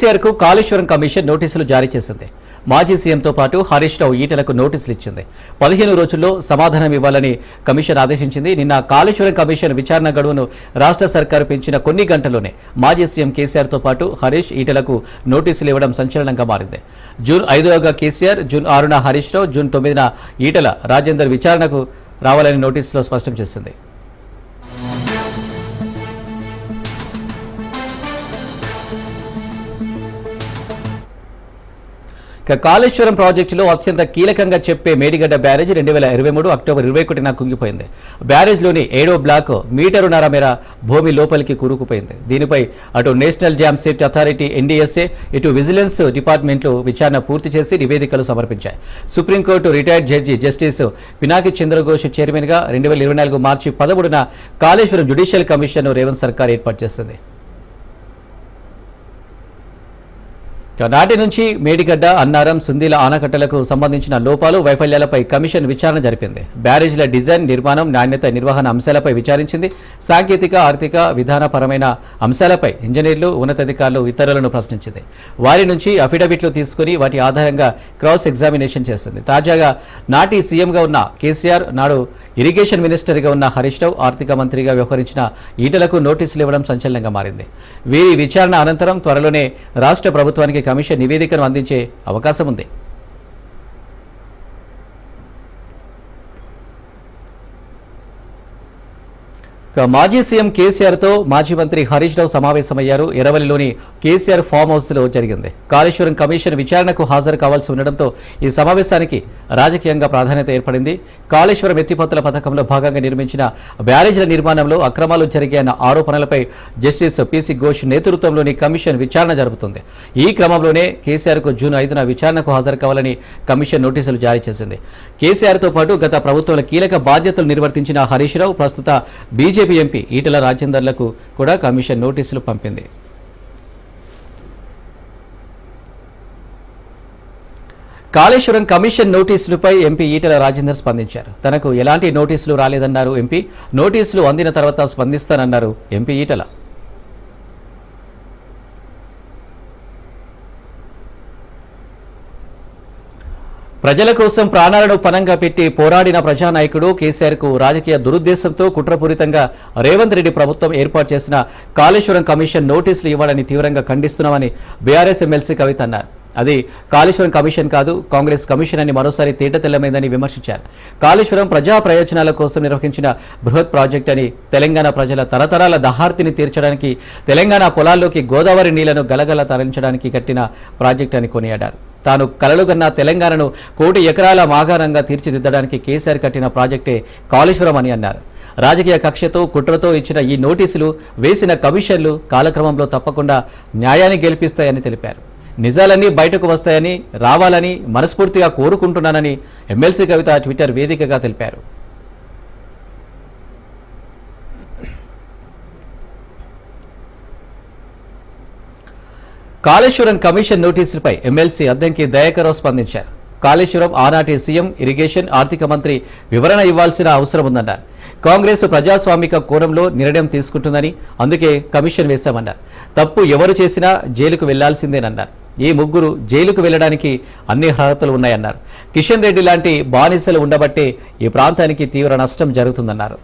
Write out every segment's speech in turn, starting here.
కేసీఆర్ కు కాళేశ్వరం కమిషన్ నోటీసులు జారీ చేసింది. మాజీ సీఎంతో పాటు హరీష్ రావు ఈటలకు నోటీసులు ఇచ్చింది. 15 రోజుల్లో సమాధానం ఇవ్వాలని కమిషన్ ఆదేశించింది. నిన్న కాళేశ్వరం కమిషన్ విచారణ గడువును రాష్ట్ర సర్కారు పెంచిన కొన్ని గంటల్లోనే మాజీ సీఎం కేసీఆర్తో పాటు హరీష్ ఈటలకు నోటీసులు ఇవ్వడం సంచలనంగా మారింది. June 5గా KCR, June 6న Harish Rao, June 9న Etela Rajender విచారణకు రావాలని నోటీసులో స్పష్టం చేసింది. కాళేశ్వరం ప్రాజెక్టులో అత్యంత కీలకంగా చెప్పే మేడిగడ్డ బ్యారేజ్ 2023 అక్టోబర్ 21న కుంగిపోయింది. బ్యారేజ్లోని 7వ బ్లాక్ మీటరున్నర మేర భూమి లోపలికి కూరుకుపోయింది. దీనిపై అటు national dam safety authority NDSA, ఇటు విజిలెన్స్ డిపార్ట్మెంట్లు విచారణ పూర్తి చేసి నివేదికలు సమర్పించాయి. Supreme court retired judge justice Pinaki Chandra Ghose చైర్మన్గా 2024 మార్చి 13న కాళేశ్వరం జ్యుడిషియల్ కమిషన్ను రేవంత్ సర్కార్ ఏర్పాటు చేసింది. నాటి నుంచి మేడిగడ్డ, అన్నారం, సుందీల ఆనకట్టలకు సంబంధించిన లోపాలు, వైఫల్యాలపై కమిషన్ విచారణ జరిపింది. బ్యారేజ్ల డిజైన్, నిర్మాణం, నాణ్యత, నిర్వహణ అంశాలపై విచారించింది. సాంకేతిక, ఆర్థిక, విధానపరమైన అంశాలపై ఇంజనీర్లు, ఉన్నతాధికారులు, ఇతరులను ప్రశ్నించింది. వారి నుంచి అఫిడవిట్లు తీసుకుని వాటి ఆధారంగా క్రాస్ ఎగ్జామినేషన్ చేసింది. తాజాగా నాటి సీఎంగా ఉన్న కేసీఆర్, నాడు ఇరిగేషన్ మినిస్టర్గా ఉన్న హరీష్ రావు, ఆర్థిక మంత్రిగా వ్యవహరించిన ఈటలకు నోటీసులు ఇవ్వడం సంచలనంగా మారింది. వీరి విచారణ అనంతరం త్వరలోనే రాష్ట్ర ప్రభుత్వానికి కమిషన్ నివేదికను అందించే అవకాశం ఉంది. మాజీ సీఎం కేసీఆర్తో మాజీ మంత్రి హరీష్ రావు సమావేశమయ్యారు. ఎర్రవల్లిలోని కేసీఆర్ ఫామ్ హౌస్లో జరిగింది. కాళేశ్వరం కమిషన్ విచారణకు హాజరు కావాల్సి ఉండడంతో ఈ సమావేశానికి రాజకీయంగా ప్రాధాన్యత ఏర్పడింది. కాళేశ్వరం ఎత్తిపోతల పథకంలో భాగంగా నిర్మించిన బ్యారేజ్ల నిర్మాణంలో అక్రమాలు జరిగాయన్న ఆరోపణలపై జస్టిస్ PC ఘోష్ నేతృత్వంలోని కమిషన్ విచారణ జరుపుతుంది. ఈ క్రమంలోనే కేసీఆర్కు జూన్ 5న విచారణకు హాజరు కావాలని కమిషన్ నోటీసులు జారీ చేసింది. కేసీఆర్తో పాటు గత ప్రభుత్వంలో కీలక బాధ్యతలు నిర్వర్తించిన హరీష్ రావు, ప్రస్తుత బీజేపీ ఎంపీ ఈటల రాజేందర్లకు కూడా కమిషన్ నోటీసులు పంపింది. కాళేశ్వరం కమిషన్ నోటీసులపై ఎంపీ ఈటల రాజేందర్ స్పందించారు. తనకు ఎలాంటి నోటీసులు రాలేదన్నారు ఎంపీ. నోటీసులు అందిన తర్వాత స్పందిస్తానన్నారు ఎంపీ ఈటల. ప్రజల కోసం ప్రాణాలను పణంగా పెట్టి పోరాడిన ప్రజానాయకుడు కేసీఆర్కు రాజకీయ దురుద్దేశంతో కుట్రపూరితంగా రేవంత్ రెడ్డి ప్రభుత్వం ఏర్పాటు చేసిన కాళేశ్వరం కమిషన్ నోటీసులు ఇవ్వడాన్ని తీవ్రంగా ఖండిస్తున్నామని బీఆర్ఎస్ ఎమ్మెల్సీ కవిత అన్నారు. అది కాళేశ్వరం కమిషన్ కాదు, కాంగ్రెస్ కమిషన్ అని మరోసారి తేటతెల్లమైందని విమర్శించారు. కాళేశ్వరం ప్రజా ప్రయోజనాల కోసం నిర్వహించిన బృహత్ ప్రాజెక్ట్ అని, తెలంగాణ ప్రజల తరతరాల దహార్తిని తీర్చడానికి, తెలంగాణ పొలాల్లోకి గోదావరి నీళ్లను గలగల తరలించడానికి కట్టిన ప్రాజెక్ట్ అని కొనియాడారు. తాను కలలుగన్న తెలంగాణను 1 కోటి ఎకరాల మాగాణంగా తీర్చిదిద్దడానికి కేసీఆర్ కట్టిన ప్రాజెక్టే కాళేశ్వరం అని అన్నారు. రాజకీయ కక్షతో, కుట్రతో ఇచ్చిన ఈ నోటీసులు, వేసిన కమిషన్లు కాలక్రమంలో తప్పకుండా న్యాయాన్ని గెలిపిస్తాయని తెలిపారు. నిజాలన్నీ బయటకు వస్తాయని, రావాలని మనస్ఫూర్తిగా కోరుకుంటున్నానని ఎమ్మెల్సీ కవిత ట్విట్టర్ వేదికగా తెలిపారు. కాళేశ్వరం కమిషన్ నోటీసులపై ఎమ్మెల్సీ అద్దంకి దయాకర్రావు స్పందించారు. కాళేశ్వరం ఆనాటి సీఎం, ఇరిగేషన్, ఆర్థిక మంత్రి వివరణ ఇవ్వాల్సిన అవసరం ఉందన్నారు. కాంగ్రెస్ ప్రజాస్వామిక కోణంలో నిర్ణయం తీసుకుంటుందని, అందుకే కమిషన్ వేశామన్నారు. తప్పు ఎవరు చేసినా జైలుకు వెళ్లాల్సిందేనన్నారు. ఈ ముగ్గురు జైలుకు వెళ్లడానికి అన్ని అర్హతలు ఉన్నాయన్నారు. కిషన్ రెడ్డి లాంటి బానిసలు ఉండబట్టే ఈ ప్రాంతానికి తీవ్ర నష్టం జరుగుతుందన్నారు.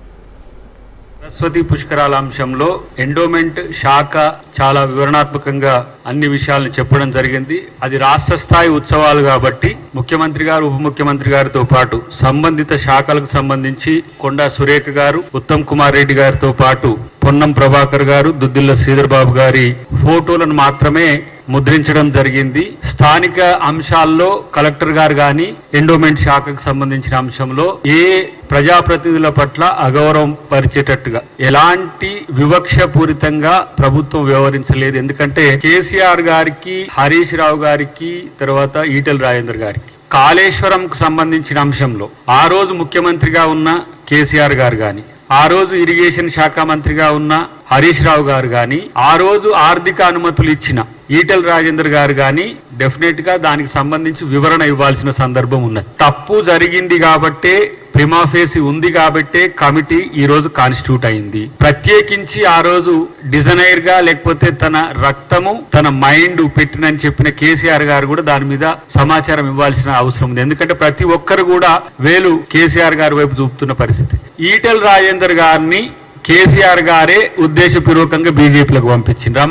సరస్వతి పుష్కరాల అంశంలో ఎండోమెంట్ శాఖ చాలా వివరణాత్మకంగా అన్ని విషయాలను చెప్పడం జరిగింది. అది రాష్ట్ర స్థాయి ఉత్సవాలు కాబట్టి ముఖ్యమంత్రి గారు, ఉప ముఖ్యమంత్రి గారితో పాటు సంబంధిత శాఖలకు సంబంధించి కొండా సురేఖ గారు, ఉత్తమ్ కుమార్ రెడ్డి గారితో పాటు పొన్నం ప్రభాకర్ గారు, దుద్దిల్ల శ్రీధర్ బాబు గారి ఫోటోలను మాత్రమే ముద్రించడం జరిగింది. స్థానిక అంశాల్లో కలెక్టర్ గారు కానీ, ఎండోమెంట్ శాఖకు సంబంధించిన అంశంలో ఏ ప్రజాప్రతినిధుల పట్ల అగౌరవం పరిచేటట్టుగా ఎలాంటి వివక్ష పూరితంగా ప్రభుత్వం వ్యవహరించలేదు. ఎందుకంటే కేసీఆర్ గారికి, హరీష్ రావు గారికి, తర్వాత ఈటెల రాజేందర్ గారికి కాళేశ్వరం కు సంబంధించిన అంశంలో ఆ రోజు ముఖ్యమంత్రిగా ఉన్న కేసీఆర్ గారు గాని, ఆ రోజు ఇరిగేషన్ శాఖ మంత్రిగా ఉన్న హరీష్ రావు గారు గాని, ఆ రోజు ఆర్థిక అనుమతులు ఇచ్చిన ఈటెల రాజేందర్ గారు గాని డెఫినెట్ గా దానికి సంబంధించి వివరణ ఇవ్వాల్సిన సందర్భం ఉన్నది. తప్పు జరిగింది కాబట్టే ప్రిమాఫేసి ఉంది కాబట్టే కమిటీ ఈ రోజు కాన్స్టిట్యూట్ అయింది. ప్రత్యేకించి ఆ రోజు డిజైనర్ గా లేకపోతే తన రక్తము తన మైండ్ పెట్టినని చెప్పిన కేసీఆర్ గారు కూడా దాని మీద సమాచారం ఇవ్వాల్సిన అవసరం ఉంది. ఎందుకంటే ప్రతి ఒక్కరు కూడా వేలు కేసీఆర్ గారి వైపు చూపుతున్న పరిస్థితి. ఈటెల రాజేందర్ గారిని కేసీఆర్ గారే ఉద్దేశపూర్వకంగా బీజేపీలకు పంపించిండ్రా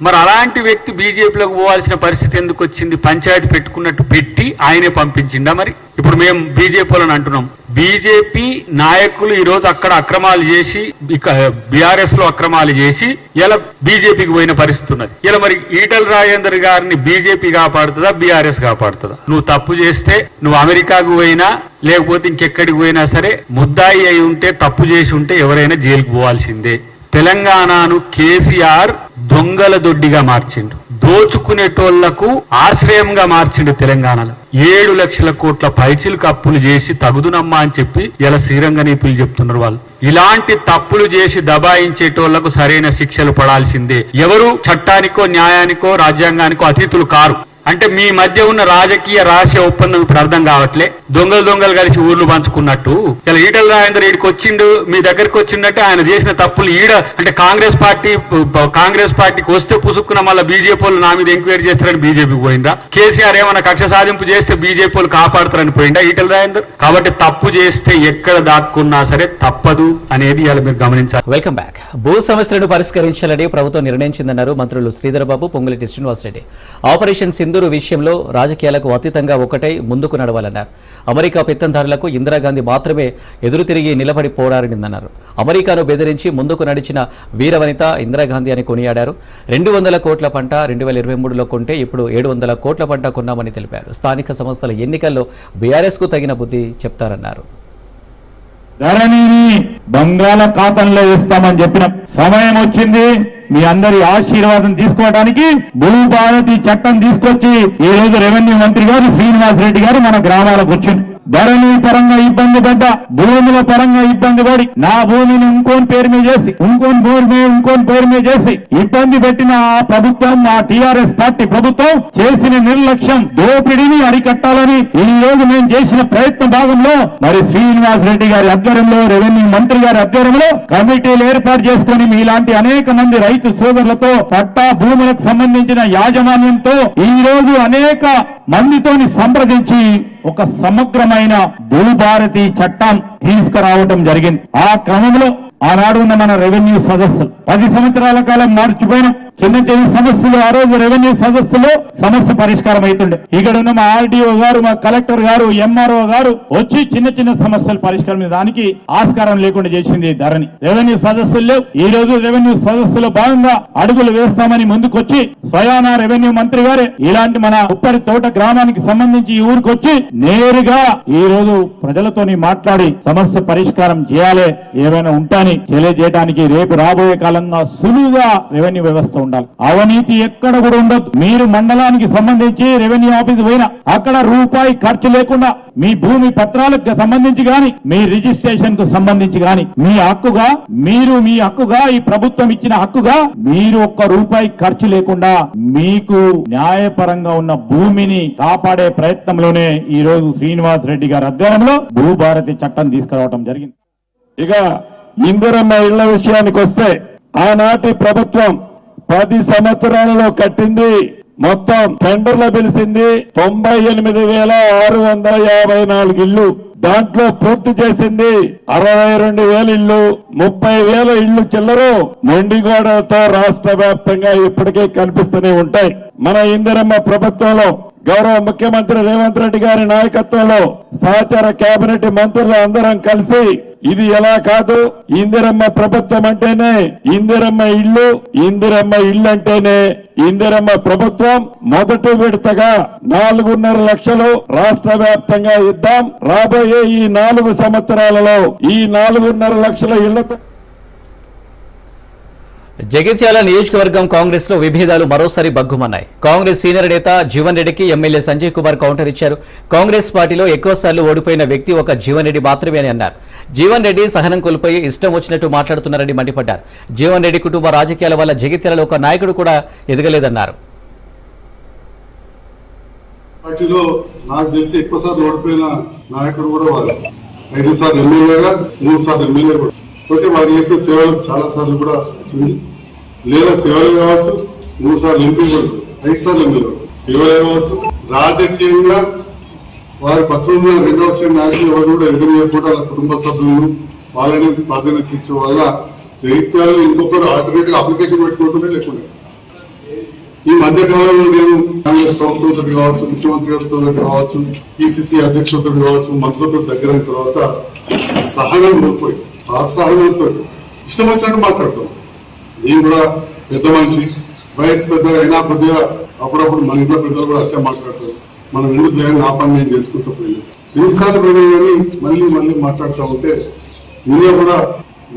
మరి అలాంటి వ్యక్తి బీజేపీలోకి పోవాల్సిన పరిస్థితి ఎందుకు వచ్చింది? పంచాయతీ పెట్టుకున్నట్టు పెట్టి ఆయనే పంపించిండా? మరి ఇప్పుడు మేము బీజేపీలను అంటున్నాం, బీజేపీ నాయకులు ఈ రోజు అక్కడ అక్రమాలు చేసి బీఆర్ఎస్ లో అక్రమాలు చేసి ఇలా బీజేపీకి పోయిన పరిస్థితి ఉన్నది. ఇలా మరి ఈటెల రాజేందర్ గారిని బీజేపీ కాపాడుతుందా, బీఆర్ఎస్ కాపాడుతుందా? నువ్వు తప్పు చేస్తే నువ్వు అమెరికాకు పోయినా లేకపోతే ఇంకెక్కడికి పోయినా సరే ముద్దాయి అయి ఉంటే, తప్పు చేసి ఉంటే ఎవరైనా జైలుకు పోవాల్సిందే. తెలంగాణను కేసీఆర్ దొంగల దొడ్డిగా మార్చిండు, దోచుకునేటోళ్లకు ఆశ్రయంగా మార్చిండు. తెలంగాణలో 7 లక్షల కోట్ల పైచిలకు అప్పులు చేసి తగుదునమ్మా అని చెప్పి ఇలా శ్రీరంగ నీతులు చెప్తున్నారు వాళ్ళు. ఇలాంటి తప్పులు చేసి దబాయించేటోళ్లకు సరైన శిక్షలు పడాల్సిందే. ఎవరు చట్టానికో న్యాయానికో రాజ్యాంగానికో అతీతులు కారు. అంటే మీ మధ్య ఉన్న రాజకీయ రహస్య ఒప్పందం ఇప్పుడు అర్థం కావట్లే. దొంగలు కలిసి ఊర్లు పంచుకున్నట్టు ఇలా ఈటెల రాజేందర్ ఈడికి వచ్చిండు, మీ దగ్గరికి వచ్చిందంటే ఆయన చేసిన తప్పులు అంటే కాంగ్రెస్ పార్టీకి వస్తే పుసుక్కున్న మళ్ళీ బీజేపీ వాళ్ళు నా మీద ఎంక్వైరీ చేస్తారని బీజేపీకి పోయిందా? కేసీఆర్ ఏమైనా కక్ష సాధింపు చేస్తే బీజేపీ వాళ్ళు కాపాడతారని పోయిందా ఈటెల రాజేందర్? కాబట్టి తప్పు చేస్తే ఎక్కడ దాక్కున్నా సరే తప్పదు అనేది ఇలా మీరు గమనించాలి. Welcome back. భూ సమస్యలను పరిష్కరించాలని ప్రభుత్వం నిర్ణయించిందన్నారు మంత్రులు శ్రీధర్ బాబు, పొంగులేటి శ్రీనివాసరెడ్డి. ఆపరేషన్ సింధూరు విషయంలో రాజకీయాలకు అతీతంగా ఒకటై ముందుకు నడవాలన్నారు. అమెరికా పెత్తందారులకు ఇందిరాగాంధీ మాత్రమే ఎదురు తిరిగి నిలబడి పోరాడిందన్నారు. అమెరికాను బెదిరించి ముందుకు నడిచిన వీరవనిత ఇందిరాగాంధీ అని కొనియాడారు. 200 కోట్ల పంట 2023లో కొంటే ఇప్పుడు 700 కోట్ల పంట కొన్నామని తెలిపారు. స్థానిక సంస్థల ఎన్నికల్లో బీఆర్ఎస్ కు తగిన బుద్ధి చెప్తారన్నారు. ధరణిని బంగాళాఖాతంలో వేస్తామని చెప్పిన సమయం వచ్చింది. మీ అందరి ఆశీర్వాదం తీసుకోవడానికి భూ భారతి చట్టం తీసుకొచ్చి ఈ రోజు రెవెన్యూ మంత్రి గారు శ్రీనివాసరెడ్డి గారు మన గ్రామాలకు వచ్చింది. ధరణి పరంగా ఇబ్బంది పడ్డ, భూముల పరంగా ఇబ్బంది పడి నా భూమిని ఇంకోని పేరు మీద చేసి ఇంకోని పేరు మీద చేసి ఇబ్బంది పెట్టిన ఆ ప్రభుత్వం, ఆ టీఆర్ఎస్ పార్టీ ప్రభుత్వం చేసిన నిర్లక్ష్యం, దోపిడీని అరికట్టాలని ఈ రోజు మేము చేసిన ప్రయత్న భాగంలో మరి శ్రీనివాసరెడ్డి గారి ఆధ్వర్యంలో, రెవెన్యూ మంత్రి గారి ఆధ్వర్యంలో కమిటీలు ఏర్పాటు చేసుకుని మీలాంటి అనేక మంది రైతు సోదరులతో పట్టా భూములకు సంబంధించిన యాజమాన్యంతో ఈ రోజు అనేక మందితోని సంప్రదించి ఒక సమగ్రమైన భూభారతి చట్టం తీసుకురావడం జరిగింది. ఆ క్రమంలో ఆనాడు ఉన్న మన రెవెన్యూ సదస్సులు 10 సంవత్సరాల కాలం మార్చిపోయిన చిన్న సమస్యలు ఆ రోజు రెవెన్యూ సదస్సులో సమస్య పరిష్కారం అవుతుండే. ఇక్కడ ఉన్న మా ఆర్డీఓ గారు, మా కలెక్టర్ గారు, ఎంఆర్ఓ గారు వచ్చి చిన్న సమస్యలు పరిష్కారం దానికి ఆస్కారం లేకుండా చేసింది ధరణి. రెవెన్యూ సదస్సులు లేవు. ఈ రోజు రెవెన్యూ సదస్సులో భాగంగా అడుగులు వేస్తామని ముందుకొచ్చి స్వయానా రెవెన్యూ మంత్రి గారే ఇలాంటి మన ఉప్పరి తోట గ్రామానికి సంబంధించి ఈ ఊరికి వచ్చి నేరుగా ఈ రోజు ప్రజలతోని మాట్లాడి సమస్య పరిష్కారం చేయాలి, ఏమైనా ఉంటాని తెలియజేయడానికి రేపు రాబోయే కాలంగా సులువుగా రెవెన్యూ వ్యవస్థ ఉండాలి. అవినీతి ఎక్కడ కూడా ఉండదు. మీరు మండలానికి సంబంధించి రెవెన్యూ ఆఫీస్ పోయినా అక్కడ రూపాయి ఖర్చు లేకుండా మీ భూమి పత్రాలకు సంబంధించి గాని, మీ రిజిస్ట్రేషన్ కు సంబంధించి గాని మీ హక్కుగా ఈ ప్రభుత్వం ఇచ్చిన హక్కుగా మీరు ఒక్క రూపాయి ఖర్చు లేకుండా మీకు న్యాయపరంగా ఉన్న భూమిని కాపాడే ప్రయత్నంలోనే ఈ రోజు శ్రీనివాస్ రెడ్డి గారి ఆధ్వర్యంలో భూభారతి చట్టం తీసుకురావడం జరిగింది. ఇక ఇందిరమ్మ ఇళ్ల విషయానికి వస్తే ఆనాటి ప్రభుత్వం 10 సంవత్సరాలలో కట్టింది, మొత్తం టెండర్లో పిలిచింది 98,654 ఇళ్లు. దాంట్లో పూర్తి చేసింది 62,000 ఇళ్లు, 30,000 ఇళ్లు చిల్లరు మొండిగోడలతో రాష్ట్ర వ్యాప్తంగా ఇప్పటికే కనిపిస్తూనే ఉంటాయి. మన ఇందిరమ్మ ప్రభుత్వంలో గౌరవ ముఖ్యమంత్రి రేవంత్ రెడ్డి గారి నాయకత్వంలో సహచార కేబినెట్ మంత్రులు అందరం కలిసి ఇది ఎలా కాదు, ఇందిరమ్మ ప్రభుత్వం అంటేనే ఇందిరమ్మ ఇల్లు అంటేనే ఇందిరమ్మ ప్రభుత్వం మొదటి విడతగా 4.5 లక్షలు రాష్ట్ర వ్యాప్తంగా ఇద్దాం. రాబోయే ఈ 4 సంవత్సరాలలో ఈ 4.5 లక్షల ఇళ్లతో జగిత్యాల నియోజకవర్గం కాంగ్రెస్ లో విభేదాలు మరోసారి బగ్గుమన్నాయి. కాంగ్రెస్ సీనియర్ నేత జీవన్ రెడ్డికి ఎమ్మెల్యే సంజయ్ కుమార్ కౌంటర్ ఇచ్చారు. కాంగ్రెస్ పార్టీలో ఎక్కువసార్లు ఓడిపోయిన వ్యక్తి ఒక జీవన్ రెడ్డి మాత్రమే అని అన్నారు. జీవన్ రెడ్డి సహనం కోల్పోయి ఇష్టం వచ్చినట్టు మాట్లాడుతున్నారని మండిపడ్డారు. జీవన్ రెడ్డి కుటుంబ రాజకీయాల వల్ల జగిత్యాలలో ఒక నాయకుడు కూడా ఎదగలేదన్నారు. పార్టీలో నాకు తెలిసి ఎక్కువసార్లు ఓడిపోయిన నాయకుడు కూడా వారు. 5 సార్లు ఎమ్మెల్యేగా 3 సార్లు ఎమ్మెల్యే కూడా. కాబట్టి వారు చేసిన సేవలు చాలా సార్లు కూడా వచ్చింది. లేదా సేవలు కావచ్చు, 3 సార్లు ఎంపీ కూడా, 5 సార్లు ఎమ్మెల్యే సేవలే కావచ్చు. రాజకీయంగా వారి పక్కన రెండవ శ్రేణి నాయకులు ఎవరు కూడా ఎదురుకుండా వాళ్ళ కుటుంబ సభ్యులను వాళ్ళని ప్రాధాన్యత ఇచ్చే వల్ల జగిత్యాలు ఇంకొకరు ఆల్టర్నేట్ గా అప్లికేషన్ పెట్టుకుంటూనే లేకుండా ఈ మధ్య కాలంలో నేను కాంగ్రెస్ ప్రభుత్వంతో కావచ్చు, ముఖ్యమంత్రి గారితో కావచ్చు, పిసిసి అధ్యక్షులతో కావచ్చు, మంత్రులతో దగ్గర అయిన తర్వాత సహనం కోల్పోయి అసహనంతో ఇష్టం వచ్చినట్టు మాట్లాడతాం. నేను కూడా పెద్ద మనిషి, వయసు పెద్దగా అయినా కొద్దిగా అప్పుడప్పుడు మన ఇంట్లో పెద్దలు కూడా అట్లా మాట్లాడతారు. మనం ఎందుకు లేని నా పని నేను చేసుకుంటూ పోయింది. ఎన్నిసార్లు పోయినా కానీ మళ్ళీ మాట్లాడుతూ ఉంటే నేనే కూడా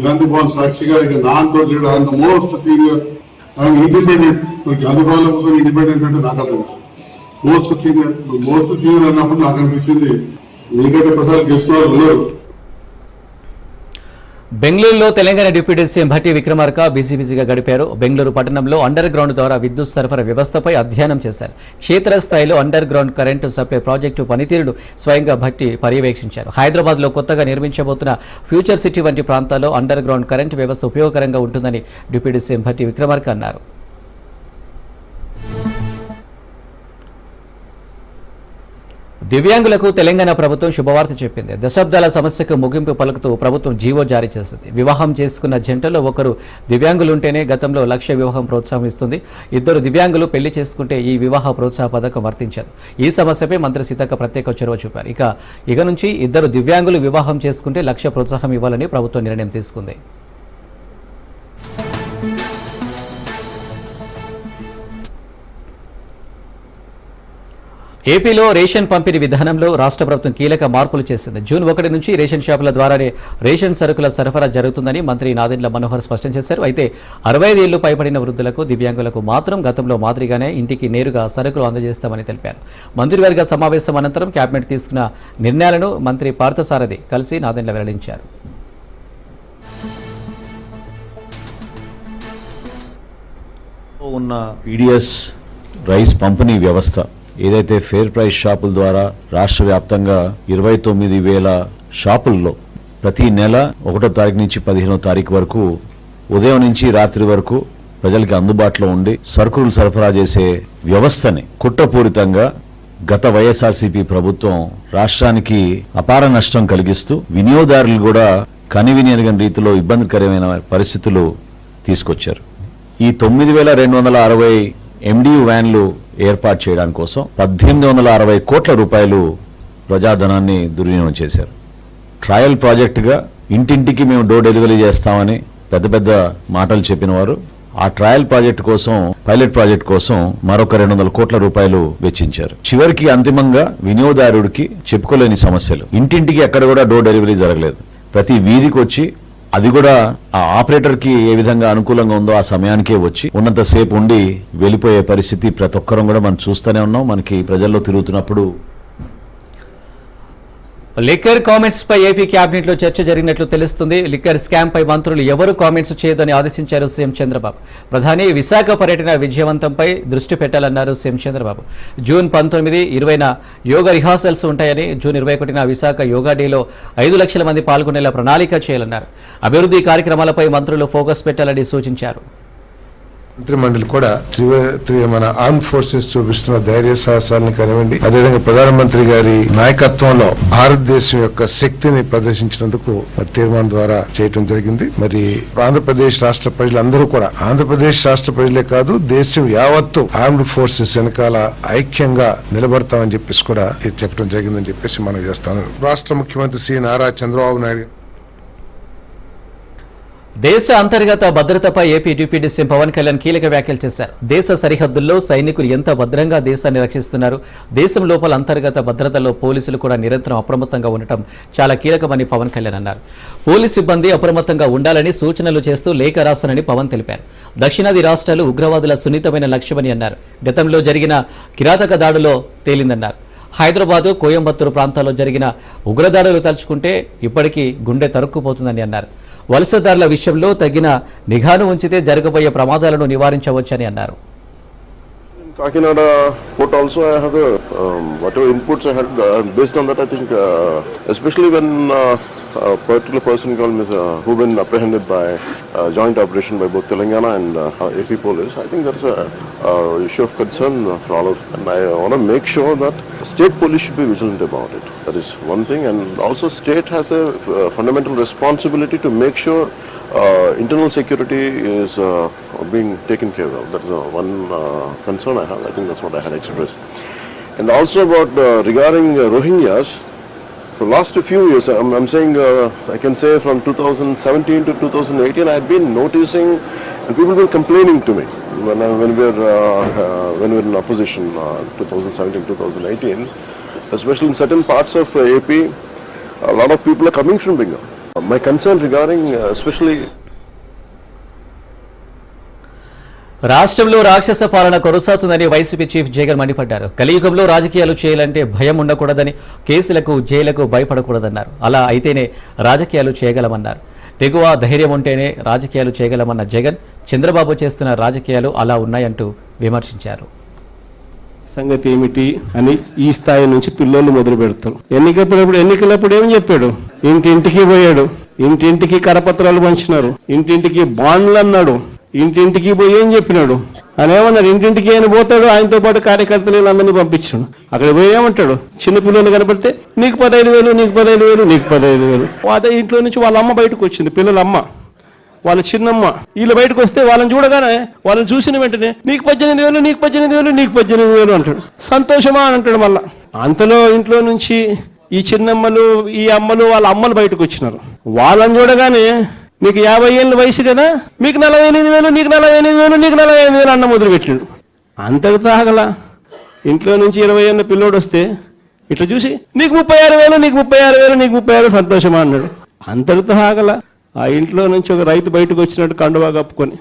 గాంధీ భవన్ సాక్షిగా ఇక నాతో లేడు, ఆయన మోస్ట్ సీనియర్, ఆయన ఇండిపెండెంట్. మరి గాంధీ భవన్ కోసం ఇండిపెండెంట్ అంటే నాకు అర్థం మోస్ట్ సీనియర్ అన్నప్పుడు నాకు అనిపించింది ఎందుకంటే ప్రసాద్ గెస్ట్ వాళ్ళు ఉన్నారు. బెంగళూరులో తెలంగాణ డిప్యూటీ సీఎం భట్టి విక్రమార్క బిజీగా గడిపారు. బెంగళూరు పట్టణంలో అండర్ గ్రౌండ్ ద్వారా విద్యుత్ సరఫరా వ్యవస్థపై అధ్యయనం చేశారు. క్షేత్రస్థాయిలో under ground current supply project పనితీరును స్వయంగా భట్టి పర్యవేక్షించారు. హైదరాబాద్లో కొత్తగా నిర్మించబోతున్న ఫ్యూచర్ సిటీ వంటి ప్రాంతాల్లో అండర్ గ్రౌండ్ కరెంటు వ్యవస్థ ఉపయోగకరంగా ఉంటుందని డిప్యూటీ సీఎం భట్టి విక్రమార్క అన్నారు. దివ్యాంగులకు తెలంగాణ ప్రభుత్వం శుభవార్త చెప్పింది. దశాబ్దాల సమస్యకు ముగింపు పలుకుతూ ప్రభుత్వం జీవో జారీ చేసింది. వివాహం చేసుకున్న జంటలో ఒకరు దివ్యాంగులుంటేనే గతంలో 1,00,000 వివాహం ప్రోత్సాహం ఇస్తుంది. 2 దివ్యాంగులు పెళ్లి చేసుకుంటే ఈ వివాహ ప్రోత్సాహ పథకం వర్తించదు. ఈ సమస్యపై మంత్రి సీతక్క ప్రత్యేక చొరవ చూపారు. ఇక నుంచి 2 దివ్యాంగులు వివాహం చేసుకుంటే 1,00,000 ప్రోత్సాహం ఇవ్వాలని ప్రభుత్వం నిర్ణయం తీసుకుంది. ఏపీలో రేషన్ పంపిణీ విధానంలో రాష్ట్ర ప్రభుత్వం కీలక మార్పులు చేసింది. జూన్ 1 నుంచి రేషన్ షాపుల ద్వారానే రేషన్ సరుకుల సరఫరా జరుగుతుందని మంత్రి నాదెండ్ల మనోహర్ స్పష్టం చేశారు. అయితే 65 ఏళ్లు పైబడిన వృద్ధులకు, దివ్యాంగులకు మాత్రం గతంలో మాదిరిగానే ఇంటికి నేరుగా సరుకులు అందజేస్తామని తెలిపారు. మంత్రివర్గ సమావేశం అనంతరం కేబినెట్ తీసుకున్న నిర్ణయాలను మంత్రి పార్థసారథి కలిసి నాదెండ్ల వెల్లడించారు. ఉన్న పీడిఎస్ రైస్ పంపిణీ వ్యవస్థ ఏదైతే ఫేర్ ప్రైస్ షాపుల ద్వారా రాష్ట్ర వ్యాప్తంగా 29,000 షాపుల్లో ప్రతి నెల 1వ తారీఖు నుంచి 15వ తారీఖు వరకు ఉదయం నుంచి రాత్రి వరకు ప్రజలకి అందుబాటులో ఉండి సరుకులు సరఫరా చేసే వ్యవస్థని కుట్రపూరితంగా గత వైఎస్ఆర్సీపీ ప్రభుత్వం రాష్ట్రానికి అపార నష్టం కలిగిస్తూ వినియోగదారులు కూడా కనివిని ఎరగని రీతిలో ఇబ్బందికరమైన పరిస్థితులు తీసుకొచ్చారు. ఈ 9,260 ఎండియు వ్యాన్లు ఏర్పాటు చేయడానికి కోసం 1,860 కోట్ల రూపాయలు ప్రజాధనాన్ని దుర్వినియోగం చేశారు. ట్రయల్ ప్రాజెక్టుగా ఇంటింటికి మేము డోర్ డెలివరీ చేస్తామని పెద్ద మాటలు చెప్పిన వారు ఆ ట్రయల్ ప్రాజెక్టు కోసం, పైలట్ ప్రాజెక్ట్ కోసం మరొక 200 కోట్ల రూపాయలు వెచ్చించారు. చివరికి అంతిమంగా వినియోగదారుడికి చెప్పుకోలేని సమస్యలు. ఇంటింటికి ఎక్కడ కూడా డోర్ డెలివరీ జరగలేదు. ప్రతి వీధికి వచ్చి అది కూడా ఆ ఆపరేటర్ కి ఏ విధంగా అనుకూలంగా ఉందో ఆ సమయానికే వచ్చి ఉన్నంతసేపు ఉండి వెళ్ళిపోయే పరిస్థితి ప్రతి ఒక్కరం కూడా మనం చూస్తూనే ఉన్నాం. మనకి ప్రజల్లో తిరుగుతున్నప్పుడు లిక్కర్ కామెంట్స్ పై ఏపీ కేబినెట్ లో చర్చ జరిగినట్లు తెలుస్తుంది. లిక్కర్ స్కామ్ పై మంత్రులు ఎవరు కామెంట్స్ చేయదని ఆదేశించారు సీఎం చంద్రబాబు. ప్రధాని విశాఖ పర్యటన విజయవంతంపై దృష్టి పెట్టాలన్నారు సీఎం చంద్రబాబు. జూన్ 19, 20న యోగా రిహార్సల్స్ ఉంటాయని, జూన్ 21న విశాఖ యోగా డేలో 5 లక్షల మంది పాల్గొనేలా ప్రణాళిక చేయాలన్నారు. అభివృద్ధి కార్యక్రమాలపై మంత్రులు ఫోకస్ పెట్టాలని సూచించారు. మంత్రిమండలి కూడా మన ఆర్మ్డ్ ఫోర్సెస్ చూపిస్తున్న ధైర్య సాహసాలను కానివ్వండి, అదేవిధంగా ప్రధానమంత్రి గారి నాయకత్వంలో భారతదేశం యొక్క శక్తిని ప్రదర్శించినందుకు తీర్మానం ద్వారా చేయటం జరిగింది. మరి ఆంధ్రప్రదేశ్ రాష్ట్ర ప్రజలందరూ కూడా, ఆంధ్రప్రదేశ్ రాష్ట్ర ప్రజలే కాదు దేశం యావత్తు ఆర్మ్డ్ ఫోర్సెస్ వెనకాల ఐక్యంగా నిలబడతామని చెప్పేసి కూడా చెప్పడం జరిగిందని చెప్పేసి మనం చేస్తాను. రాష్ట్ర ముఖ్యమంత్రి శ్రీ నారా చంద్రబాబు నాయుడు దేశ అంతర్గత భద్రతపై AP deputy CM Pawan Kalyan కీలక వ్యాఖ్యలు చేశారు. దేశ సరిహద్దుల్లో సైనికులు ఎంత భద్రంగా దేశాన్ని రక్షిస్తున్నారు, దేశం లోపల అంతర్గత భద్రతలో పోలీసులు కూడా నిరంతరం అప్రమత్తంగా ఉండటం చాలా కీలకమని పవన్ కళ్యాణ్ అన్నారు. పోలీసు సిబ్బంది అప్రమత్తంగా ఉండాలని సూచనలు చేస్తూ లేఖ రాస్తానని పవన్ తెలిపారు. దక్షిణాది రాష్ట్రాలు ఉగ్రవాదుల సున్నితమైన లక్ష్యమని అన్నారు. గతంలో జరిగిన కిరాతక దాడులో తేలిందన్నారు. హైదరాబాదు, కోయంబత్తూరు ప్రాంతాల్లో జరిగిన ఉగ్రదాడులు తలుచుకుంటే ఇప్పటికీ గుండె తరుక్కుపోతుందని అన్నారు. వలసదారుల విషయంలో తగిన నిఘాను ఉంచితే జరగబోయే ప్రమాదాలను నివారించవచ్చని అన్నారు. Kakinada port also I have whatever inputs I had based on that I think especially when a particular person called who been apprehended by joint operation by both Telangana and AP police, I think that's a issue of concern for all of us. And I want to make sure that state police should be vigilant about it. That is one thing, and also state has a fundamental responsibility to make sure internal security is being taken care of. That is one concern I have. I think that's what I had expressed. And also about regarding Rohingyas, for the last few years, I'm saying, I can say from 2017 to 2018, I had been noticing, and people were complaining to me when we were in opposition, 2017, 2018, especially in certain parts of AP, a lot of people are coming from Bengal. My concern regarding especially రాష్ట్రంలో రాక్షస పాలన కొనసాగుతుందని YCP chief Jagan మండిపడ్డారు. కలియుగంలో రాజకీయాలు చేయాలంటే భయం ఉండకూడదని, కేసులకు జైలుకు భయపడకూడదన్నారు. అలా అయితేనే రాజకీయాలు చేయగలమన్నారు. తెగువ ధైర్యం ఉంటేనే రాజకీయాలు చేయగలమన్న జగన్ చంద్రబాబు చేస్తున్న రాజకీయాలు అలా ఉన్నాయంటూ విమర్శించారు. సంగతి ఏమిటి అని ఈ స్థాయి నుంచి పిల్లలు మొదలు పెడతారు. ఎన్నికలప్పుడు ఏం చెప్పాడు? ఇంటింటికి పోయాడు, ఇంటింటికి కరపత్రాలు పంచినారు, ఇంటింటికి బాండ్లు అన్నాడు, ఇంటింటికి పోయి ఏం చెప్పినాడు అని ఏమన్నారు? ఇంటింటికి ఆయన పోతాడు, ఆయనతో పాటు కార్యకర్తలు అందరినీ పంపించాడు. అక్కడ పోయి ఏమంటాడు? చిన్న పిల్లలు కనపడితే నీకు 15,000, నీకు 15,000, నీకు 15,000. అదే ఇంట్లో నుంచి వాళ్ళ అమ్మ బయటకు వచ్చింది, పిల్లల అమ్మ, వాళ్ళ చిన్నమ్మ. వీళ్ళు బయటకు వస్తే వాళ్ళని చూడగానే, వాళ్ళని చూసిన వెంటనే నీకు 18,000, నీకు 18,000, నీకు 18,000 అంటాడు. సంతోషమా అని అంటాడు. మళ్ళా అంతలో ఇంట్లో నుంచి ఈ చిన్నమ్మలు, ఈ అమ్మలు, వాళ్ళ అమ్మలు బయటకు వచ్చినారు. వాళ్ళని చూడగానే నీకు 50 ఏళ్ళ వయసు కదా, మీకు 48,000, నీకు 48,000, నీకు 48,000 అన్న మొదలుపెట్టాడు. అంతటితో ఆగల. ఇంట్లో నుంచి 20 ఏళ్ళ పిల్లోడు వస్తే ఇట్లా చూసి నీకు 36,000, నీకు 36,000, నీకు 36 సంతోషమా అన్నాడు. అంతటితో ఆగల. ఆ ఇంట్లో నుంచి ఒక రైతు బయటకు వచ్చినట్టు కండువా కప్పుకొని,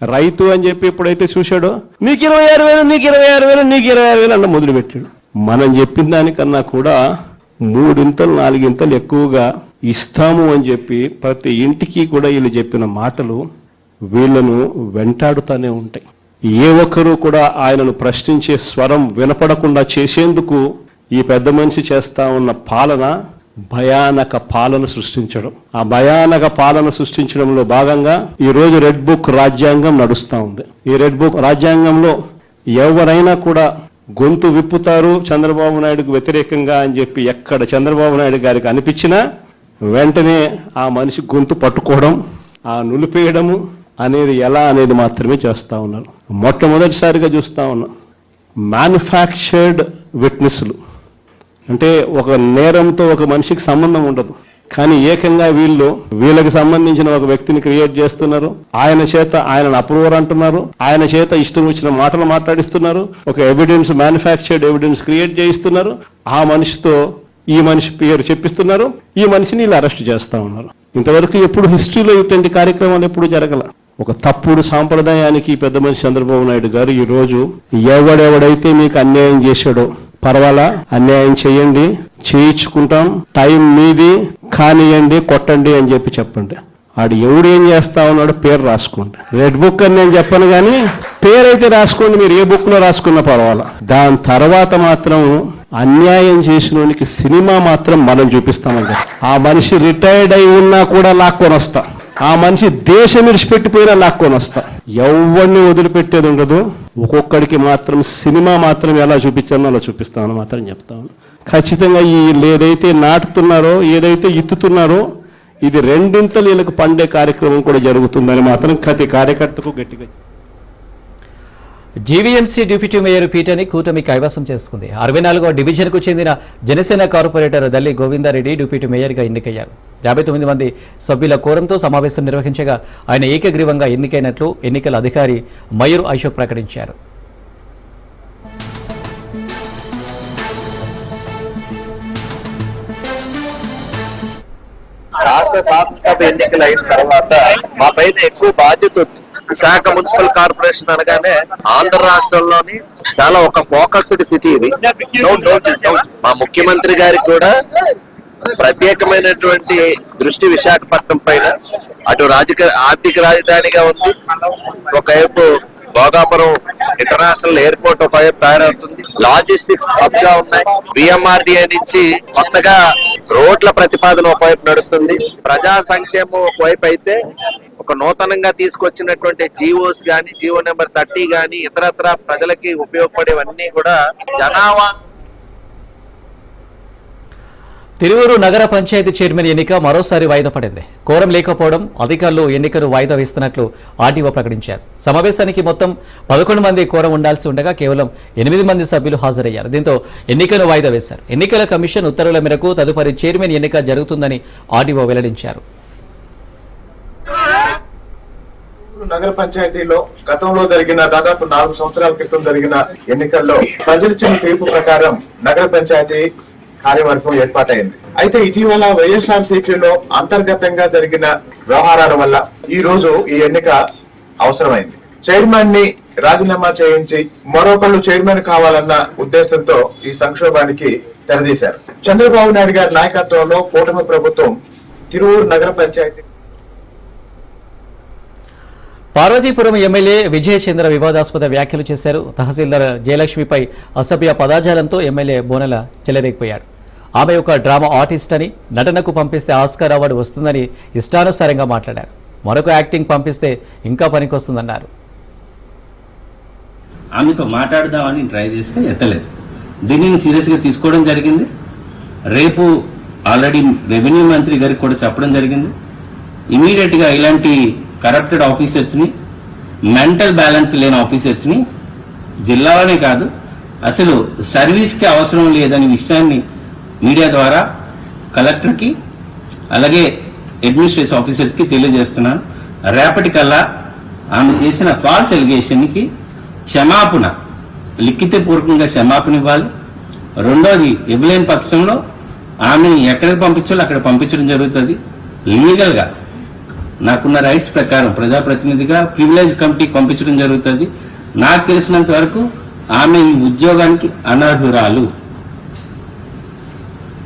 రైతు అని చెప్పి ఎప్పుడైతే చూశాడో నీకు 26,000, నీకు 26,000, నీకు 26,000 అన్న మొదలుపెట్టాడు. మనం చెప్పిన దానికన్నా కూడా 3 ఇంతలు 4 ఇంతలు ఎక్కువగా ఇస్తాము అని చెప్పి ప్రతి ఇంటికి కూడా వీళ్ళు చెప్పిన మాటలు వీళ్ళను వెంటాడుతూనే ఉంటాయి. ఏ ఒక్కరూ కూడా ఆయనను ప్రశ్నించే స్వరం వినపడకుండా చేసేందుకు ఈ పెద్ద మనిషి చేస్తా ఉన్న పాలన భయానక పాలన సృష్టించడం. ఆ భయానక పాలన సృష్టించడంలో భాగంగా ఈ రోజు రెడ్ బుక్ రాజ్యాంగం నడుస్తూ ఉంది. ఈ రెడ్ బుక్ రాజ్యాంగంలో ఎవరైనా కూడా గొంతు విప్పుతారు చంద్రబాబు నాయుడుకు వ్యతిరేకంగా అని చెప్పి ఎక్కడ చంద్రబాబు నాయుడు గారికి అనిపించినా వెంటనే ఆ మనిషి గొంతు పట్టుకోవడం, ఆ నులిపేయడము అనేది ఎలా అనేది మాత్రమే చేస్తూ ఉన్నారు. మొట్టమొదటిసారిగా చూస్తూ ఉన్నాం మ్యానుఫ్యాక్చర్డ్ విట్నెస్లు. అంటే ఒక నేరంతో ఒక మనిషికి సంబంధం ఉండదు, కానీ ఏకంగా వీళ్ళకి సంబంధించిన ఒక వ్యక్తిని క్రియేట్ చేస్తున్నారు. ఆయన చేత ఆయనను అప్రూవర్ అంటున్నారు, ఆయన చేత ఇష్టం వచ్చిన మాటలు మాట్లాడిస్తున్నారు, ఒక ఎవిడెన్స్, మ్యానుఫ్యాక్చర్డ్ ఎవిడెన్స్ క్రియేట్ చేయిస్తున్నారు. ఆ మనిషితో ఈ మనిషి పేరు చెప్పిస్తున్నారు, ఈ మనిషిని ఇలా అరెస్ట్ చేస్తా ఉన్నారు. ఇంతవరకు ఎప్పుడు హిస్టరీలో ఇటువంటి కార్యక్రమాలు ఎప్పుడు జరగల. ఒక తప్పుడు సాంప్రదాయానికి పెద్ద మనిషి చంద్రబాబు నాయుడు గారు ఈ రోజు ఎవడెవడైతే మీకు అన్యాయం చేశాడో పర్వాలా, అన్యాయం చేయండి, చేయించుకుంటాం, టైం మీది, కానియండి, కొట్టండి అని చెప్పండి. ఆడు ఎవడు ఏం చేస్తా ఉన్నాడు పేరు రాసుకోండి. రెడ్ బుక్ అని నేను చెప్పను కానీ పేరైతే రాసుకోండి, మీరు ఏ బుక్ లో రాసుకున్నా పర్వాలా. దాని తర్వాత మాత్రం అన్యాయం చేసినోనికి సినిమా మాత్రం మనం చూపిస్తామని. ఆ మనిషి రిటైర్డ్ అయి ఉన్నా కూడా లాక్కొని వస్తా, ఆ మనిషి దేశం విడిచిపెట్టిపోయినా లాక్కొని వస్తా. ఎవరిని వదిలిపెట్టేది ఉండదు. ఒక్కొక్కడికి మాత్రం సినిమా మాత్రం ఎలా చూపించానో అలా చూపిస్తామని మాత్రం చెప్తాను. ఖచ్చితంగా ఏదైతే నాటుతున్నారో, ఏదైతే ఇత్తుతున్నారో, ఇది రెండింతలు వీళ్ళకు పండే కార్యక్రమం కూడా జరుగుతుందని మాత్రం ప్రతి కార్యకర్తకు గట్టిగా. జీవీఎంసీ డిప్యూటీ మేయర్ పీఠాన్ని కూటమి కైవసం చేసుకుంది. 64వ డివిజన్కు చెందిన జనసేన కార్పొరేటర్ దల్లి గోవిందారెడ్డి డిప్యూటీ మేయర్గా ఎన్నికయ్యారు. 59 మంది సభ్యుల కోరంతో సమావేశం నిర్వహించగా ఆయన ఏకగ్రీవంగా ఎన్నికైనట్లు ఎన్నికల అధికారి మయూర్ అశోక్ ప్రకటించారు. రాష్ట్ర శాసనసభ ఎన్నికలు అయిన తర్వాత మా పైన ఎక్కువ బాధ్యత ఉంది. విశాఖ మున్సిపల్ కార్పొరేషన్ అనగానే ఆంధ్ర రాష్ట్రంలోని చాలా ఒక ఫోకస్డ్ సిటీ ఇది. మా ముఖ్యమంత్రి గారికి కూడా ప్రత్యేకమైనటువంటి దృష్టి విశాఖపట్నం పైన. అటు ఆర్థిక రాజధానిగా ఉంది, ఒకవైపు భోగాపురం ఇంటర్నేషనల్ ఎయిర్పోర్ట్ ఒకవైపు తయారవుతుంది, లాజిస్టిక్స్ హబ్ గా ఉన్నాయి. విఎంఆర్డిఏ నుంచి కొత్తగా రోడ్ల ప్రతిపాదన ఒకవైపు నడుస్తుంది. ప్రజా సంక్షేమం ఒకవైపు అయితే, ఒక నూతనంగా తీసుకొచ్చినటువంటి జీవోస్ గాని, జీవో నెంబర్ 30 గాని, ఇతరత్ర ప్రజలకి ఉపయోగపడేవన్నీ కూడా జనాభా. తిరువూరు నగర పంచాయతీ చైర్మన్ ఎన్నిక మరోసారి వాయిదా పడింది. కోరం లేకపోవడం అధికారులు ఎన్నికను వాయిదా వేస్తున్నట్లు ఆర్టీఓ ప్రకటించారు. సమావేశానికి మొత్తం 11 మంది కోరం ఉండాల్సి ఉండగా కేవలం 8 మంది సభ్యులు హాజరయ్యారు. దీంతో ఎన్నికను వాయిదా వేశారు. ఎన్నికల కమిషన్ ఉత్తర్వుల మేరకు తదుపరి చైర్మన్ ఎన్నిక జరుగుతుందని ఆర్టీఓ వెల్లడించారు. నగర పంచాయతీలో గతంలో జరిగిన దాదాపు 4 సంవత్సరాల క్రితం జరిగిన ఎన్నికల్లో ప్రజలిచ్చిన తీర్పు ప్రకారం నగర పంచాయతీ కార్యవర్గం ఏర్పాటైంది. అయితే ఇటీవల వైఎస్ఆర్సీపీలో అంతర్గతంగా జరిగిన వ్యవహారాల వల్ల ఈ రోజు ఈ ఎన్నిక అవసరమైంది. చైర్మన్ ని రాజీనామా చేయించి మరొకళ్ళు చైర్మన్ కావాలన్న ఉద్దేశంతో ఈ సంక్షోభానికి తెరదీశారు. చంద్రబాబు నాయుడు గారి నాయకత్వంలో కూటమి ప్రభుత్వం తిరువూరు నగర పంచాయతీ. పార్వతీపురం ఎమ్మెల్యే విజయచంద్ర వివాదాస్పద వ్యాఖ్యలు చేశారు. తహసీల్దార్ జయలక్ష్మిపై అసభ్య పదాజాలంతో ఎమ్మెల్యే బోనెల చెలరేగిపోయాడు. ఆమె ఒక డ్రామా ఆర్టిస్ట్ అని, నటనకు పంపిస్తే ఆస్కార్ అవార్డు వస్తుందని ఇష్టానుసారంగా మాట్లాడారు. మరొక యాక్టింగ్ పంపిస్తే ఇంకా పనికొస్తుందన్నారు. ఆమెతో మాట్లాడదామని ట్రై చేస్తే ఎత్తలేదు. దీనిని సీరియస్గా తీసుకోవడం జరిగింది. రేపు ఆల్రెడీ రెవెన్యూ మంత్రి గారికి కూడా చెప్పడం జరిగింది. ఇమీడియట్గా ఇలాంటి కరప్టెడ్ ఆఫీసర్స్ని, మెంటల్ బ్యాలెన్స్ లేని ఆఫీసర్స్ని జిల్లాలోనే కాదు అసలు సర్వీస్కి అవసరం లేదనే విషయాన్ని మీడియా ద్వారా కలెక్టర్కి అలాగే అడ్మినిస్ట్రేటివ్ ఆఫీసర్స్కి తెలియజేస్తున్నాను. రేపటికల్లా ఆమె చేసిన ఫాల్స్ ఎలిగేషన్కి క్షమాపణ, లిఖితపూర్వకంగా క్షమాపణ ఇవ్వాలి. రెండోది, ఇవ్వలేని పక్షంలో ఆమెను ఎక్కడికి పంపించాలో అక్కడ పంపించడం జరుగుతుంది. లీగల్గా నాకున్న రైట్స్ ప్రకారం ప్రజాప్రతినిధిగా ప్రివిలేజ్ కమిటీకి పంపించడం జరుగుతుంది. నాకు తెలిసినంత వరకు ఆమె ఈ ఉద్యోగానికి అనర్హురాలు,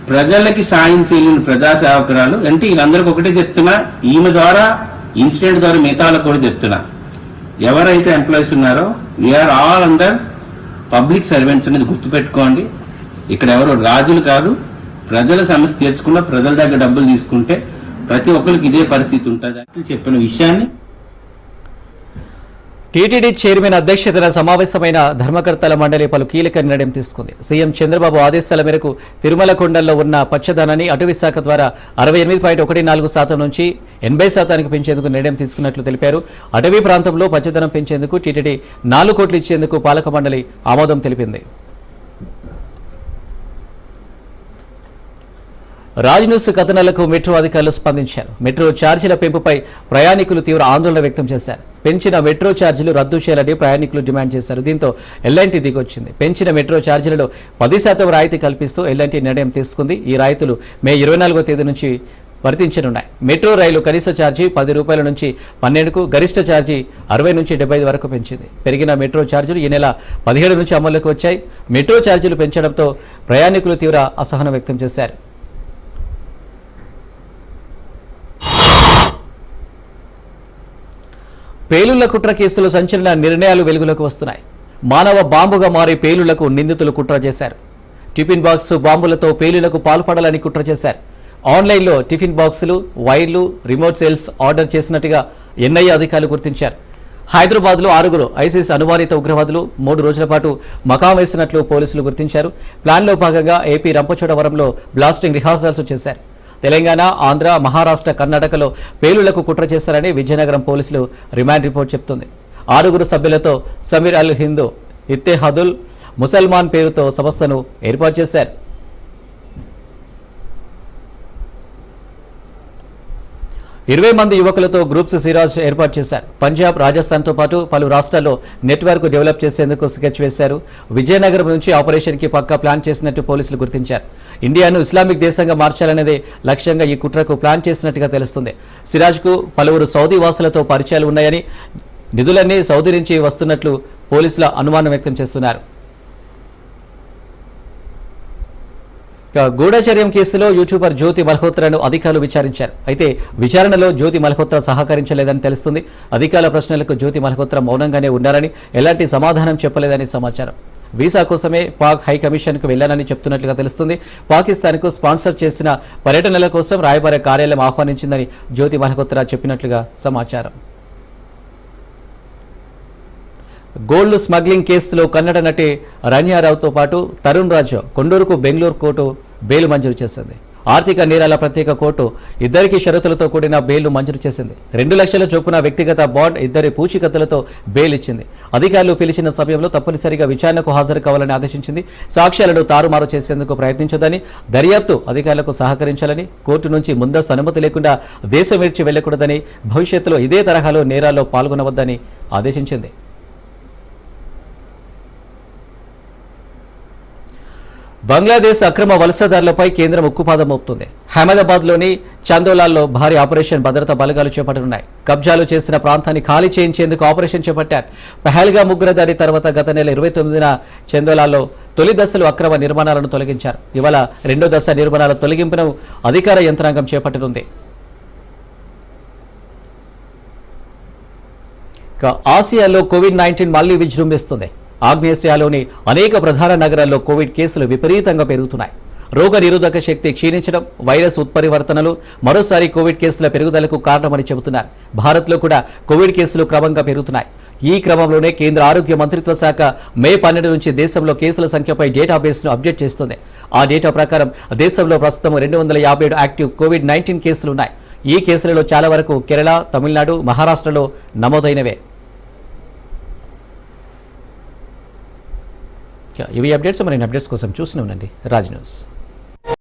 ప్రజలకి సాయం చేయలేని ప్రజాసేవకురాలు. అంటే వీళ్ళందరికీ ఒకటే చెప్తున్నా, ఈమె ద్వారా ఇన్సిడెంట్ ద్వారా మిగతా వాళ్ళకు కూడా చెప్తున్నా, ఎవరైతే ఎంప్లాయీస్ ఉన్నారో we are all under public servants అనేది గుర్తుపెట్టుకోండి. ఇక్కడ ఎవరు రాజులు కాదు. ప్రజల సమస్య తీర్చుకున్న, ప్రజల దగ్గర డబ్బులు తీసుకుంటే ప్రతి ఒక్కరికి ఇదే పరిస్థితి ఉంటుంది చెప్పిన విషయాన్ని. టీటీడీ చైర్మన్ అధ్యక్షతన సమావేశమైన ధర్మకర్తల మండలి పలు కీలక నిర్ణయం తీసుకుంది. సీఎం చంద్రబాబు ఆదేశాల మేరకు తిరుమల కొండల్లో ఉన్న పచ్చదనాన్ని అటవీ శాఖ ద్వారా 68.14% నుంచి 80% పెంచేందుకు నిర్ణయం తీసుకున్నట్లు తెలిపారు. అటవీ ప్రాంతంలో పచ్చదనం పెంచేందుకు టీటీడీ 4 కోట్లు ఇచ్చేందుకు పాలక మండలి ఆమోదం తెలిపింది. రాజ్ న్యూస్ కథనాలకు మెట్రో అధికారులు స్పందించారు. మెట్రో ఛార్జీల పెంపుపై ప్రయాణికులు తీవ్ర ఆందోళన వ్యక్తం చేశారు. పెంచిన మెట్రో ఛార్జీలు రద్దు చేయాలని ప్రయాణికులు డిమాండ్ చేశారు. దీంతో ఎల్ఎన్టీ దిగొచ్చింది. పెంచిన మెట్రో ఛార్జీలలో 10% రాయితీ కల్పిస్తూ ఎల్ఎన్టీ నిర్ణయం తీసుకుంది. ఈ రాయితీలు మే 24వ తేదీ నుంచి వర్తించనున్నాయి. మెట్రో రైలు కనీస ఛార్జీ 10 రూపాయల నుంచి 12కు, గరిష్ట ఛార్జీ 60 నుంచి 75 వరకు పెంచింది. పెరిగిన మెట్రో ఛార్జీలు ఈ నెల 17 నుంచి అమల్లోకి వచ్చాయి. మెట్రో ఛార్జీలు పెంచడంతో ప్రయాణికులు తీవ్ర అసహనం వ్యక్తం చేశారు. పేలుళ్ల కుట్ర కేసులో సంచలన నిర్ణయాలు వెలుగులోకి వస్తున్నాయి. మానవ బాంబుగా మారి పేలుళ్లకు నిందితులు కుట్ర చేశారు. టిఫిన్ బాక్స్ బాంబులతో పేలుళ్లకు పాల్పడాలని కుట్ర చేశారు. ఆన్లైన్లో టిఫిన్ బాక్సులు, వైర్లు, రిమోట్ సెల్స్ ఆర్డర్ చేసినట్టుగా ఎన్ఐఏ అధికారులు గుర్తించారు. హైదరాబాద్లో 6 ఐసిస్ అనుమానిత ఉగ్రవాదులు 3 రోజుల పాటు మకాం వేసినట్లు పోలీసులు గుర్తించారు. ప్లాన్లో భాగంగా ఏపీ రంపచోడవరంలో బ్లాస్టింగ్ రిహార్సల్స్ చేశారు. తెలంగాణ, ఆంధ్ర, మహారాష్ట్ర, కర్ణాటకలో పేలుళ్లకు కుట్ర చేశారని విజయనగరం పోలీసులు రిమాండ్ రిపోర్ట్ చెబుతుంది. 6 సభ్యులతో సమీర్ అల్ హిందూ ఇత్తెహాదుల్ ముసల్మాన్ పేరుతో సంస్థను ఏర్పాటు చేశారు. ఇరవై మంది యువకులతో గ్రూప్స్ సిరాజ్ ఏర్పాటు చేశారు. పంజాబ్, రాజస్థాన్తో పాటు పలు రాష్ట్రాల్లో నెట్వర్క్ డెవలప్ చేసేందుకు స్కెచ్ వేశారు. విజయనగరం నుంచి ఆపరేషన్కి పక్కా ప్లాన్ చేసినట్టు పోలీసులు గుర్తించారు. ఇండియాను ఇస్లామిక్ దేశంగా మార్చాలనేదే లక్ష్యంగా ఈ కుట్రకు ప్లాన్ చేసినట్టుగా తెలుస్తుంది. సిరాజ్కు పలువురు సౌదీ వాసులతో పరిచయాలు ఉన్నాయని, నిధులన్నీ సౌదీ నుంచి వస్తున్నట్లు పోలీసుల అనుమానం వ్యక్తం చేస్తున్నారు. గూఢచర్యం కేసులో యూట్యూబర్ జ్యోతి మల్హోత్రాను అధికారులు విచారించారు. అయితే విచారణలో జ్యోతి మల్హోత్రా సహకరించలేదని తెలుస్తుంది. అధికారుల ప్రశ్నలకు జ్యోతి మల్హోత్రా మౌనంగానే ఉన్నారని, ఎలాంటి సమాధానం చెప్పలేదని సమాచారం. వీసా కోసమే పాక్ హై కమిషన్కు వెళ్లానని చెప్తున్నట్లుగా తెలుస్తుంది. పాకిస్తాన్కు స్పాన్సర్ చేసిన పర్యటనల కోసం రాయబార కార్యాలయం ఆహ్వానించిందని జ్యోతి మల్హోత్రా చెప్పినట్లుగా సమాచారం. గోల్డ్ స్మగ్లింగ్ కేసులో కన్నడ నటి రణ్యారావుతో పాటు తరుణ్ రాజ్ కొండూరుకు బెంగళూరు కోర్టు బెయిల్ మంజూరు చేసింది. ఆర్థిక నేరాల ప్రత్యేక కోర్టు ఇద్దరికి షరతులతో కూడిన బెయిల్ మంజూరు చేసింది. 2 లక్షల చొప్పున వ్యక్తిగత బాండ్, 2 పూచీకత్తులతో బెయిల్ ఇచ్చింది. అధికారులు పిలిచిన సమయంలో తప్పనిసరిగా విచారణకు హాజరు కావాలని ఆదేశించింది. సాక్ష్యాలను తారుమారు చేసేందుకు ప్రయత్నించొద్దని, దర్యాప్తు అధికారులకు సహకరించాలని, కోర్టు నుంచి ముందస్తు అనుమతి లేకుండా దేశం విడిచి వెళ్లకూడదని, భవిష్యత్తులో ఇదే తరహాలో నేరాల్లో పాల్గొనవద్దని ఆదేశించింది. బంగ్లాదేశ్ అక్రమ వలసదారులపై కేంద్రం ఉక్కుపాదం మోపుతుంది. అహ్మదాబాద్లోని చందోలాల్లో భారీ ఆపరేషన్ భద్రతా బలగాలు చేపట్టనున్నాయి. కబ్జాలు చేసిన ప్రాంతాన్ని ఖాళీ చేయించేందుకు ఆపరేషన్ చేపట్టారు. పహల్గా ముగ్గురు దాడి తర్వాత గత నెల 29న చందోలాల్లో తొలి దశలో అక్రమ నిర్మాణాలను తొలగించారు. ఇవాళ 2వ దశ నిర్మాణాల తొలగింపును అధికార యంత్రాంగం చేపట్టనుంది. ఆసియాలో కోవిడ్-19 మళ్లీ విజృంభిస్తుంది. ఆగ్నేయాసియాలోని అనేక ప్రధాన నగరాల్లో కోవిడ్ కేసులు విపరీతంగా పెరుగుతున్నాయి. రోగ నిరోధక శక్తి క్షీణించడం, వైరస్ ఉత్పరివర్తనలు మరోసారి కోవిడ్ కేసుల పెరుగుదలకు కారణమని చెబుతున్నారు. భారత్లో కూడా కోవిడ్ కేసులు క్రమంగా పెరుగుతున్నాయి. ఈ క్రమంలోనే కేంద్ర ఆరోగ్య మంత్రిత్వ శాఖ మే 12 నుంచి దేశంలో కేసుల సంఖ్యపై డేటాబేస్ను అప్డేట్ చేస్తుంది. ఆ డేటా ప్రకారం దేశంలో ప్రస్తుతం 257 యాక్టివ్ కోవిడ్-19 కేసులున్నాయి. ఈ కేసులలో చాలా వరకు కేరళ, తమిళనాడు, మహారాష్ట్రలో నమోదైనవే. ఇవి అప్డేట్స్. మరిన్ని అప్డేట్స్ కోసం చూస్తూనే ఉండండి రాజ్ న్యూస్.